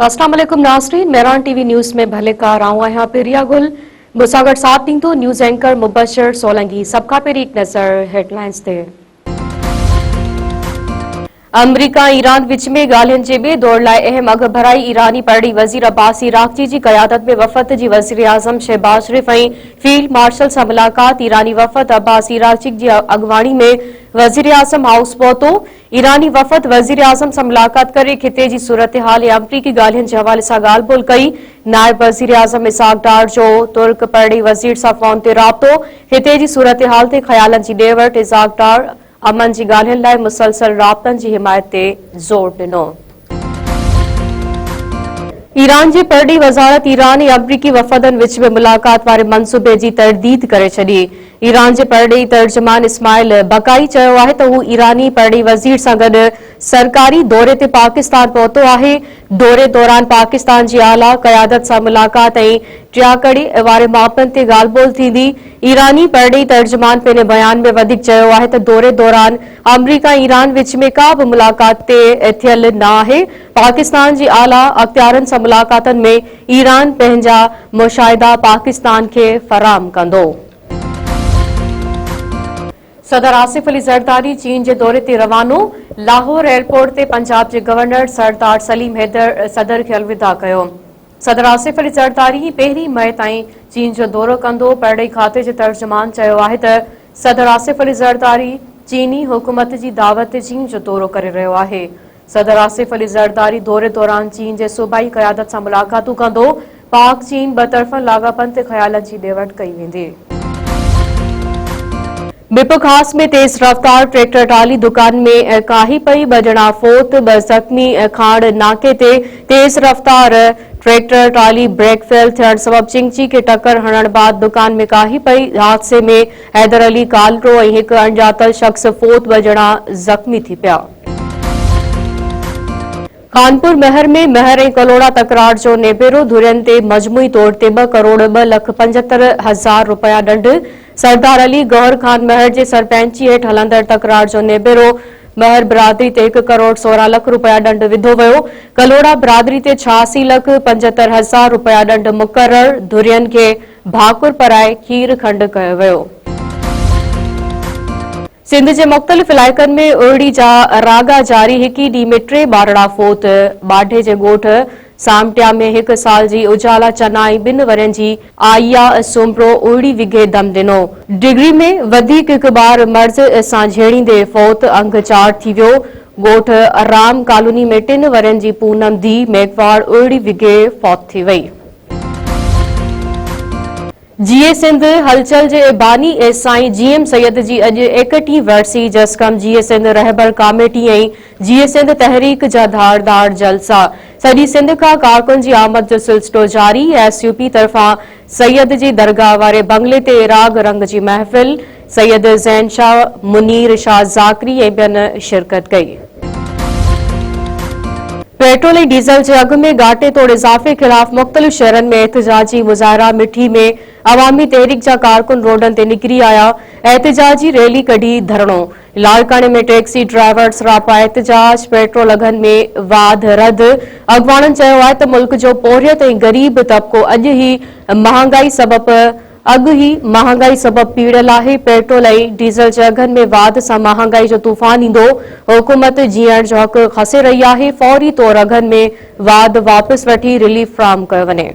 अस्सलाम वालेकुम नाज़रीन, मेहरान टीवी न्यूज़ में भले कार आऊं आहियां प्रिया गुल मुसागर साथ ॾींदो न्यूज़ एंकर मुबशर सोलंकी। सबका पहिरीं हिकु नज़र हेडलाइंस ते। अमरीका ईरान विच में ॻाल्हियुनि जे ॿिए दौर लाइ अहम अघ भराई। ईरानी परड़ी वज़ीर अब्बास इराक़ची जी क़यादत में वफ़द जी वज़ीर आज़म शहबाज शरीफ ऐं फील्ड मार्शल सां मुलाक़ात। ईरानी वफ़द अब्बास इराक़ची जी अॻवानी में वज़ीर आज़म हाउस पहुतो। ईरानी वफ़द वज़ीर आज़म सां मुलाक़ात करे खिते जी सूरत हाल ऐं अमरीकी ॻाल्हियुनि जे हवाले सां ॻाल्हि ॿोल कई। नायब वज़ीर आज़म इसहाक डार जो तुर्क परड़ी वज़ीर सां फ़ोन ते राब्तो। खिते जी सूरत हाल ते ख़यालनि जी ॾे वठि। इसहाक डार अमन जी ॻाल्हियुनि लाइ मुसलसल राब्तनि जी हिमायत ते ज़ोर ॾिनो। ईरान जी परड़ी वज़ारत ईरान ऐं अमरीकी वफ़दनि विच में मुलाक़ात वारे मंसूबे जी तरदीद करे छॾी। ईरान जे परड़ी तर्जुमान इस्माइल बकाई चयो आहे त हू ईरानी परड़ी वज़ीर सां गॾु सरकारी दौरे ते पाकिस्तान पहुतो आहे। दौरे दौरान पाकिस्तान जी आला क़यादत सां मुलाक़ात ऐं टियाकड़ी वारे मामलनि ते ॻाल्हि ॿोल थींदी। ईरानी परड़ी तर्जुमान पंहिंजे बयान में वधीक चयो आहे त दौरे दौरान अमरीका ईरान विच में का बि मुलाक़ात ते थियल न आहे। पाकिस्तान जी आला अख़्तियारनि सां मुलाक़ातनि में ईरान पंहिंजा मुशाहिदा पाकिस्तान खे फराहम कंदो। सदर आसिफ अली ज़रदारी चीन जे दौरे ते रवानो। लाहौर एयरपोर्ट ते पंजाब जे गवर्नर सरदार सलीम हैदर सदर खे अलविदा कयो। सदर आसिफ अली ज़रदारी 1 मई ताईं चीन जो दौरो कंदो। परड़े खाते जे तर्जुमान चयो आहे त सदर आसिफ अली ज़रदारी चीनी हुकूमत जी दावत ते चीन जो दौरो करे रहियो आहे। सदर आसिफ अली ज़रदारी दौरे दौरान चीन जे सूबाई क़यादत सां मुलाक़ातूं कंदो। पाक चीन ॿतरफ़नि लाॻापनि ते ख़यालनि जी ॾे वठि कई वेंदी। बिप खास में तेज रफ्तार ट्रैक्टर ट्राली दुकान में काही पई, 2 ॼणा फोत, 2 ज़ख़्मी। खाड़ नाके ते तेज रफ्तार ट्रैक्टर ट्राली ब्रेक फेल थियण सबब चिंची खे टक्कर हणण बाद दुकान में काही पई। हादसे में हैदर अली कालरो ऐं हिकु अणॼातल शख़्स फोत, 2 ॼणा ज़ख़्मी थी पिया। कानपुर महर में महर ऐं कलोड़ा तकरार जो नेबेरो। धुरियनि ते मजमूई तौर ते 2 करोड़ 2,75,000 रुपया ॾंड। सरदार अली गौहर खान महर जे सरपंची हेठि हलंदड़ तकरार जो नेबेरो। महर बिरादरी ते 1 करोड़ 16 लख रुपया ॾंड विधो वियो। कलोड़ा बिरादरी ते 86,75,000 रुपया ॾंड मुक़रर। धुरियनि खे भाकुर पराए खीर खंड कयो वियो। सिंध जे मुख़्तलिफ़ इलाइक़नि में उहिड़ी जा रागा जारी। 1 ॾींहुं में 3 ॿारड़ा फोत। बाढे जे ॻोठ सामटिया में 1 साल जी उजाला चना ऐं 2 वरनि जी आइया सुम्बरो उहिड़ी विघे दम ॾिनो। डिगरी में वधीक हिकु ॿार मर्ज़ सां झेड़ींदे फौत। अंग 4 थी वियो। ॻोठ राम कॉलोनी में 3 वरनि जी पूनम धी मेघवाड़ उहिड़ी विघे फौत थी वई। जीए सिंध हलचल जे बानी साईं जीएम सैयद जी अॼु 61वीं वरसी। जसकम जीए सिंध रहबर कमेटी ऐं जीए सिंध तहरीक जा धारदार जलसा। सॼी सिंध खां कारकुन जी आमद जो सिलसिलो जारी। एसयूपी तरफ़ां सैयद जी दरगाह वारे बंगले ते राग रंग जी महफ़िल। सैयद ज़ैन शाह, मुनीर शाह ज़ाकरी ऐं ॿियनि शिरकत कई। पेट्रोल ऐं डीज़ल जे अघ में घाटे तोड़ इज़ाफ़े ख़िलाफ़ मुख़्तलिफ़ शहरनि में एहतिजाजी मुज़ाहिरा। मिठी में अवामी तहरीक जा कारकुन रोडनि ते निकिरी आया। एहतिजाजी रैली कढी धरणो। लालकाणे में टैक्सी ड्राइवर सरापा एहतिजाज। पेट्रोल अघनि में वाध रद। अॻवाननि चयो आहे त मुल्क जो पोरियत ऐं ग़रीब तबिको अॼु ही महांगाई सबब पीड़ियल आहे। पेट्रोल ऐं डीज़ल जे अघनि में वाध सां महांगाई जो तूफ़ान ईंदो। हुकूमत जीअण जो हक़ खसे रही आहे। फौरी तौर अघनि में वाध वापसि वठी रिलीफ फ़राहम कयो वञे।